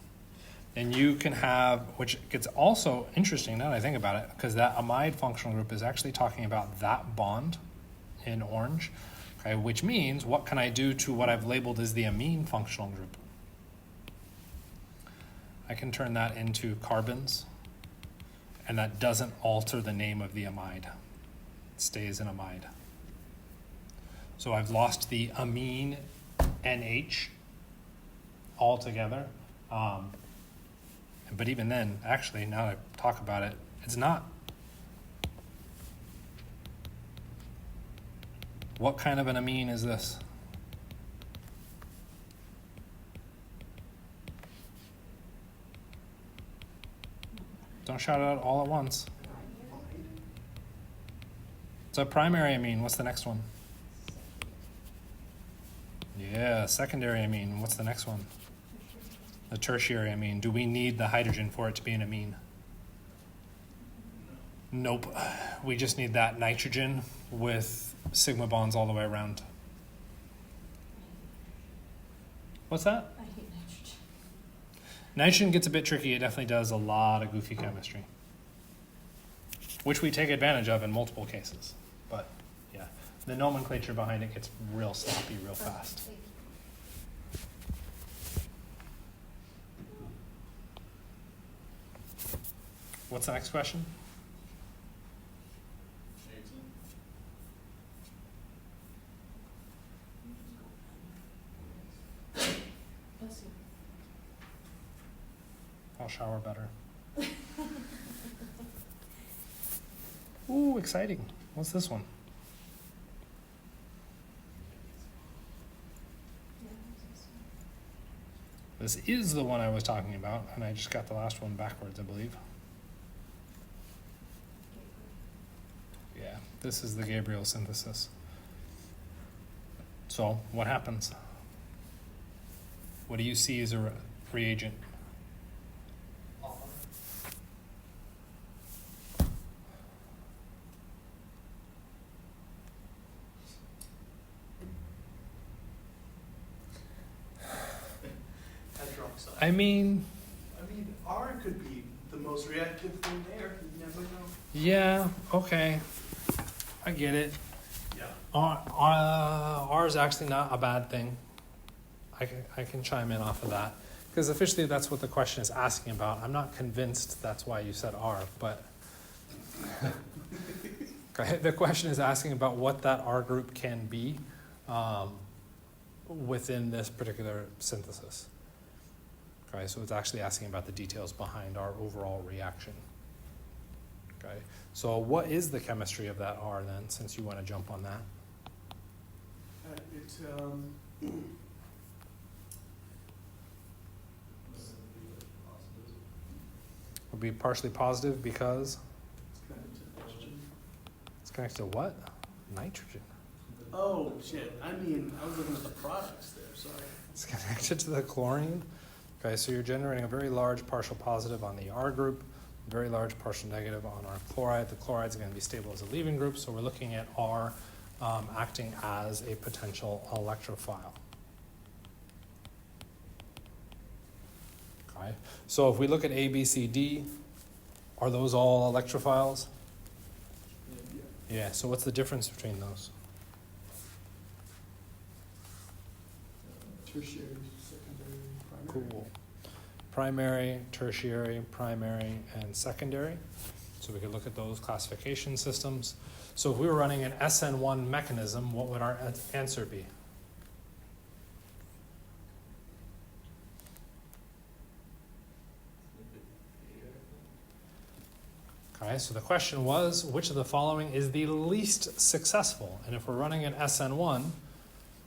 And you can have, which gets also interesting now that I think about it, because that amide functional group is actually talking about that bond in orange, okay, which means what can I do to what I've labeled as the amine functional group? I can turn that into carbons, and that doesn't alter the name of the amide. It stays an amide. So I've lost the amine NH altogether. But even then, actually, now that I talk about it, it's not. What kind of an amine is this? Don't shout it out all at once. It's a primary amine. What's the next one? Yeah, secondary amine. What's the next one? The tertiary amine. Do we need the hydrogen for it to be an amine? Nope. We just need that nitrogen with sigma bonds all the way around. What's that? I hate nitrogen. Nitrogen gets a bit tricky. It definitely does a lot of goofy chemistry, which we take advantage of in multiple cases. But yeah, the nomenclature behind it gets real sloppy real fast. What's the next question? I'll shower better. Ooh, exciting. What's this one? This is the one I was talking about, and I just got the last one backwards, I believe. Yeah, this is the Gabriel synthesis. So, what happens? What do you see as a reagent? Hydroxide. I mean, R could be the most reactive thing there. You never know. yeah, okay. I get it. Yeah. R is actually not a bad thing. I can chime in off of that. Because officially that's what the question is asking about. I'm not convinced that's why you said R, but okay, the question is asking about what that R group can be within this particular synthesis. Okay, so it's actually asking about the details behind our overall reaction. Okay, so what is the chemistry of that R then, since you want to jump on that? It's Would be partially positive because connected to nitrogen. it's connected to what? Nitrogen. Oh shit! I was looking at the products there. Sorry. It's connected to the chlorine. Okay, so you're generating a very large partial positive on the R group, very large partial negative on our chloride. The chloride is going to be stable as a leaving group, so we're looking at R acting as a potential electrophile. Okay, so if we look at A, B, C, D, are those all electrophiles? Yeah, so what's the difference between those? Tertiary, secondary, primary. Cool. Primary, tertiary, primary, and secondary. So we could look at those classification systems. So if we were running an SN1 mechanism, what would our answer be? Okay, so the question was, which of the following is the least successful? And if we're running an SN1,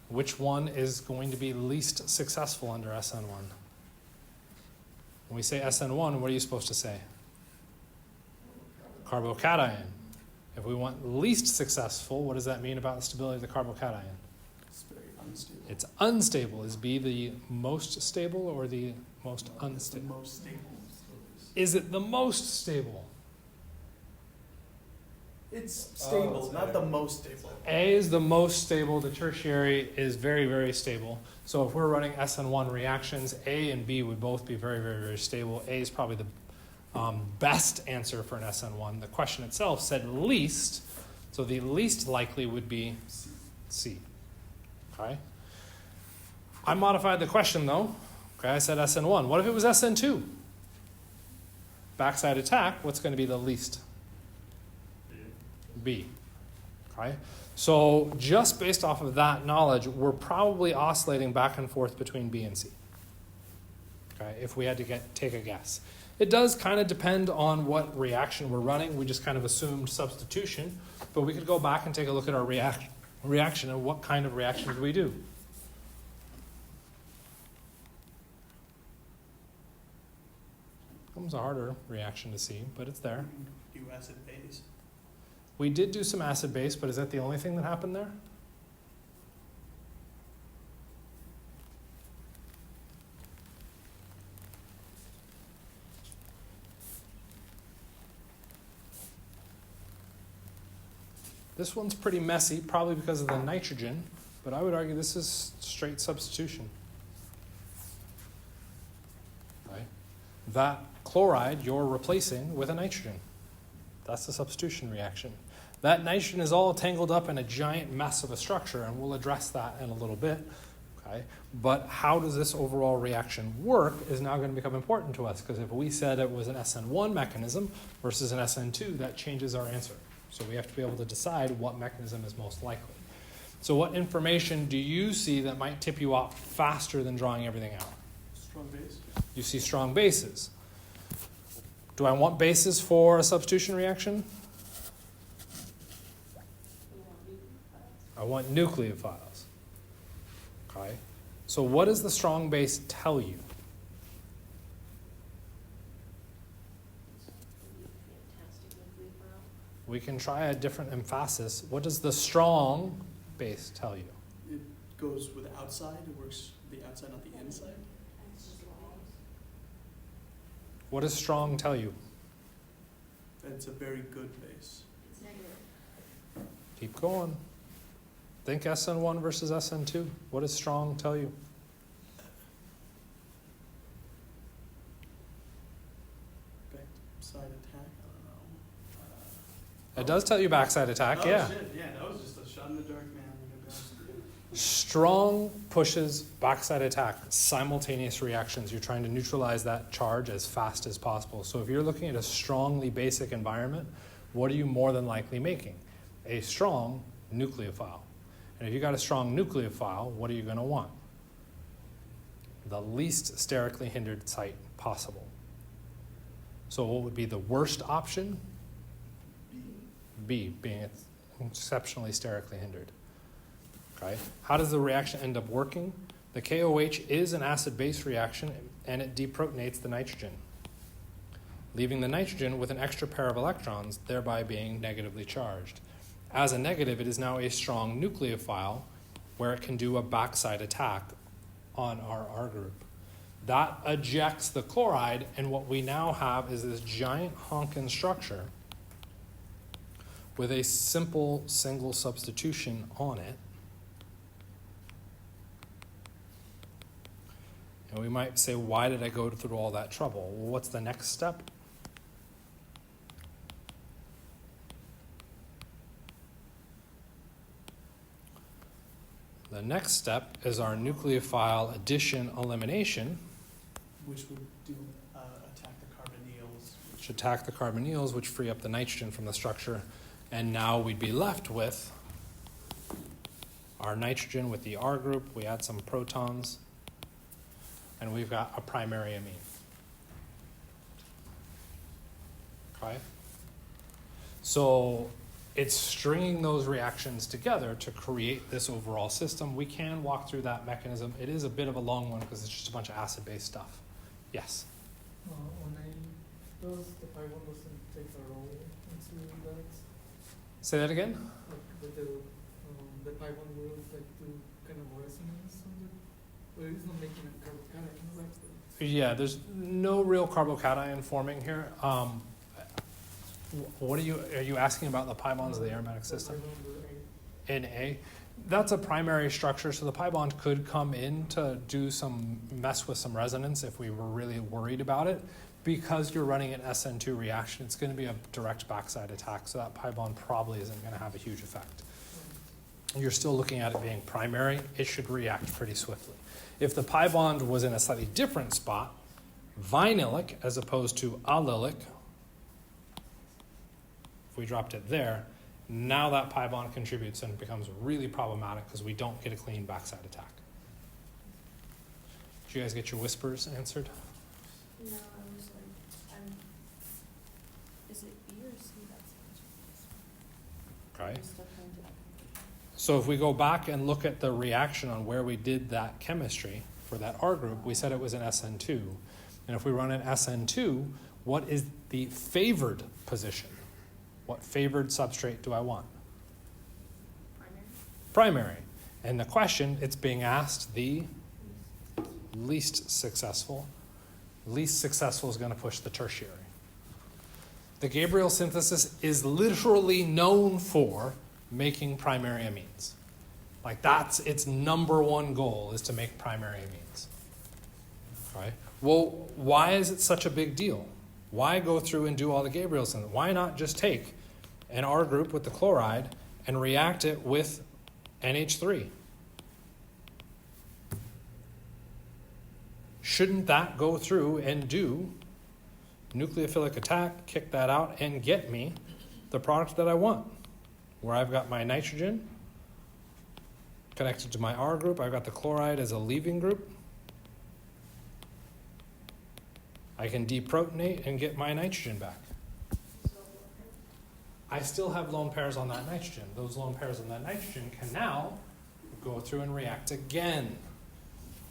which one is going to be least successful under SN1? When we say SN1, what are you supposed to say? Carbocation. If we want least successful, what does that mean about the stability of the carbocation? It's very unstable. It's unstable. Is B the most stable or the most It's the unstable? most stable. Is it the most stable? It's stable, not the most stable. A is the most stable. The tertiary is very, very stable. So if we're running SN1 reactions, A and B would both be very, very, very stable. A is probably the best answer for an SN1. The question itself said least, so the least likely would be C. Okay. I modified the question though. Okay, I said SN1. What if it was SN2? Backside attack, what's going to be the least? B. Okay. So just based off of that knowledge, we're probably oscillating back and forth between B and C. Okay, if we had to take a guess. It does kind of depend on what reaction we're running. We just kind of assumed substitution, but we could go back and take a look at our reaction and what kind of reaction do we do. Comes a harder reaction to see, but it's there. Do acid base. We did do some acid base, but is that the only thing that happened there? This one's pretty messy, probably because of the nitrogen, but I would argue this is straight substitution. Okay. That chloride you're replacing with a nitrogen. That's the substitution reaction. That nitrogen is all tangled up in a giant mess of a structure, and we'll address that in a little bit. Okay. But how does this overall reaction work is now going to become important to us, because if we said it was an SN1 mechanism versus an SN2, that changes our answer. So we have to be able to decide what mechanism is most likely. So what information do you see that might tip you off faster than drawing everything out? Strong base. You see strong bases. Do I want bases for a substitution reaction? I want nucleophiles. Okay. So what does the strong base tell you? Fantastic nucleophile. We can try a different emphasis. What does the strong base tell you? It goes with the outside. It works the outside, not the inside. What does strong tell you? It's a very good base. It's negative. Keep going. Think SN1 versus SN2. What does strong tell you? Backside attack. I don't know. It does tell you backside attack, yeah. Shit. Yeah, that was just a shot in the dark, man. I'm gonna be honest with you. Strong pushes backside attack, simultaneous reactions. You're trying to neutralize that charge as fast as possible. So if you're looking at a strongly basic environment, what are you more than likely making? A strong nucleophile. And if you got a strong nucleophile, what are you going to want? The least sterically hindered site possible. So what would be the worst option? B, being exceptionally sterically hindered. Okay. How does the reaction end up working? The KOH is an acid-base reaction, and it deprotonates the nitrogen, leaving the nitrogen with an extra pair of electrons, thereby being negatively charged. As a negative, it is now a strong nucleophile where it can do a backside attack on our R group. That ejects the chloride, and what we now have is this giant honkin' structure with a simple single substitution on it. And we might say, why did I go through all that trouble? Well, what's the next step? The next step is our nucleophile addition elimination, Which would do attack the carbonyls. which attack the carbonyls, which free up the nitrogen from the structure. And now we'd be left with our nitrogen with the R group. We add some protons, and we've got a primary amine. Okay? So it's stringing those reactions together to create this overall system. We can walk through that mechanism. It is a bit of a long one because it's just a bunch of acid-based stuff. Yes? Does the pi one doesn't take a role into that? Say that again? Like with the pi one will like do kind of resonance on it? Well, it's not making a carbocation, right? Yeah, there's no real carbocation forming here. What are you asking about the pi bonds of the aromatic system? In A? That's a primary structure, so the pi bond could come in to do some mess with some resonance if we were really worried about it. Because you're running an SN2 reaction, it's going to be a direct backside attack, so that pi bond probably isn't going to have a huge effect. You're still looking at it being primary. It should react pretty swiftly. If the pi bond was in a slightly different spot, vinylic as opposed to allylic, if we dropped it there, now that pi bond contributes and it becomes really problematic because we don't get a clean backside attack. Did you guys get your whispers answered? No, I was like, is it B or C that's Okay. I'm still trying to. So if we go back and look at the reaction on where we did that chemistry for that R group, we said it was an SN2. And if we run an SN2, what is the favored position? What favored substrate do I want? Primary. And the question, it's being asked the least successful. Least successful is going to push the tertiary. The Gabriel synthesis is literally known for making primary amines. Like that's its number one goal, is to make primary amines. Okay? Well, why is it such a big deal? Why go through and do all the Gabriel synthesis? Why not just take an R group with the chloride and react it with NH3? Shouldn't that go through and do nucleophilic attack, kick that out, and get me the product that I want? Where I've got my nitrogen connected to my R group, I've got the chloride as a leaving group. I can deprotonate and get my nitrogen back. I still have lone pairs on that nitrogen. Those lone pairs on that nitrogen can now go through and react again.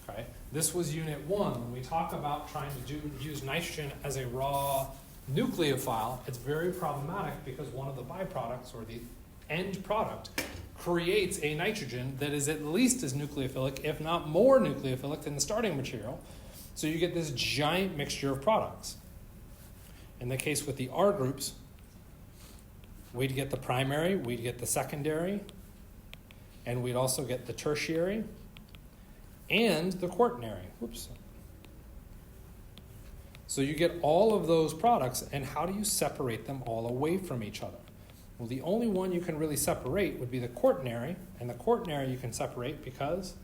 Okay? This was unit 1. When we talk about trying to use nitrogen as a raw nucleophile, it's very problematic because one of the byproducts, or the end product, creates a nitrogen that is at least as nucleophilic, if not more nucleophilic, than the starting material. So you get this giant mixture of products. In the case with the R groups, we'd get the primary, we'd get the secondary, and we'd also get the tertiary and the quaternary. Whoops. So you get all of those products, and how do you separate them all away from each other? Well, the only one you can really separate would be the quaternary, and the quaternary you can separate because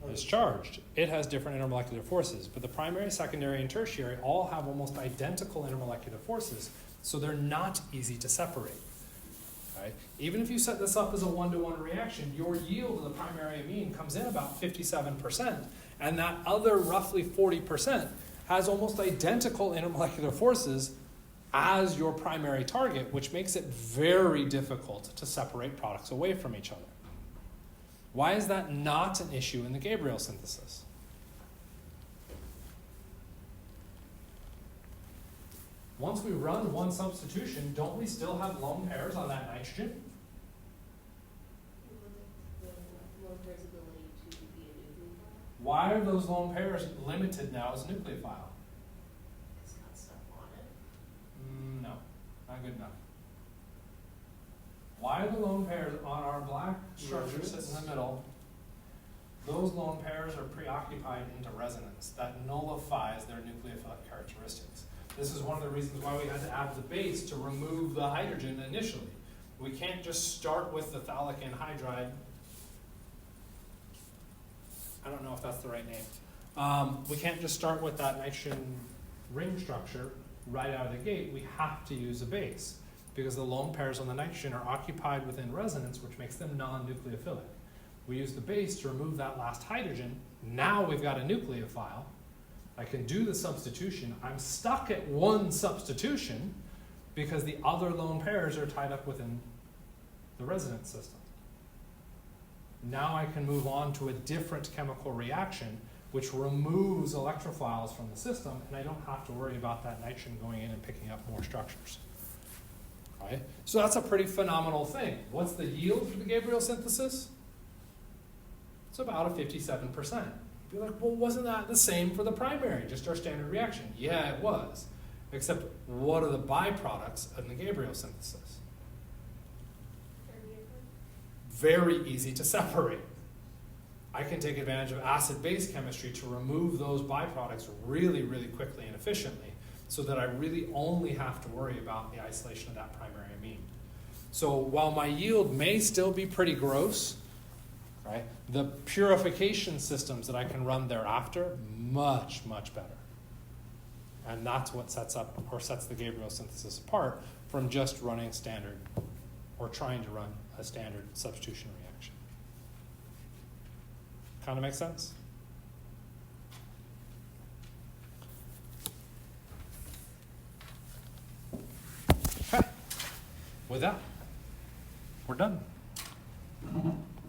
it's charged. It has different intermolecular forces, but the primary, secondary, and tertiary all have almost identical intermolecular forces, so they're not easy to separate. Right? Even if you set this up as a 1-to-1 reaction, your yield of the primary amine comes in about 57%, and that other roughly 40% has almost identical intermolecular forces as your primary target, which makes it very difficult to separate products away from each other. Why is that not an issue in the Gabriel synthesis? Once we run one substitution, don't we still have lone pairs on that nitrogen? The lone pair's ability to be a nucleophile. Why are those lone pairs limited now as a nucleophile? It's got stuff on it. No, not good enough. Why are the lone pairs on our black structure sitting in the middle? Those lone pairs are preoccupied into resonance. That nullifies their nucleophilic characteristics. This is one of the reasons why we had to add the base to remove the hydrogen initially. We can't just start with the phthalic anhydride. I don't know if that's the right name. We can't just start with that nitrogen ring structure right out of the gate. We have to use a base, because the lone pairs on the nitrogen are occupied within resonance, which makes them non-nucleophilic. We use the base to remove that last hydrogen. Now we've got a nucleophile, I can do the substitution. I'm stuck at one substitution because the other lone pairs are tied up within the resonance system. Now I can move on to a different chemical reaction which removes electrophiles from the system, and I don't have to worry about that nitrogen going in and picking up more structures. Right? So that's a pretty phenomenal thing. What's the yield for the Gabriel synthesis? It's about a 57%. You're like, well, wasn't that the same for the primary, just our standard reaction? Yeah, it was. Except, what are the byproducts of the Gabriel synthesis? Very easy to separate. I can take advantage of acid-base chemistry to remove those byproducts really, really quickly and efficiently, so that I really only have to worry about the isolation of that primary amine. So while my yield may still be pretty gross, right, the purification systems that I can run thereafter, much, much better. And that's what sets the Gabriel synthesis apart from just running standard, or trying to run a standard substitution reaction. Kind of makes sense? Okay. With that, we're done.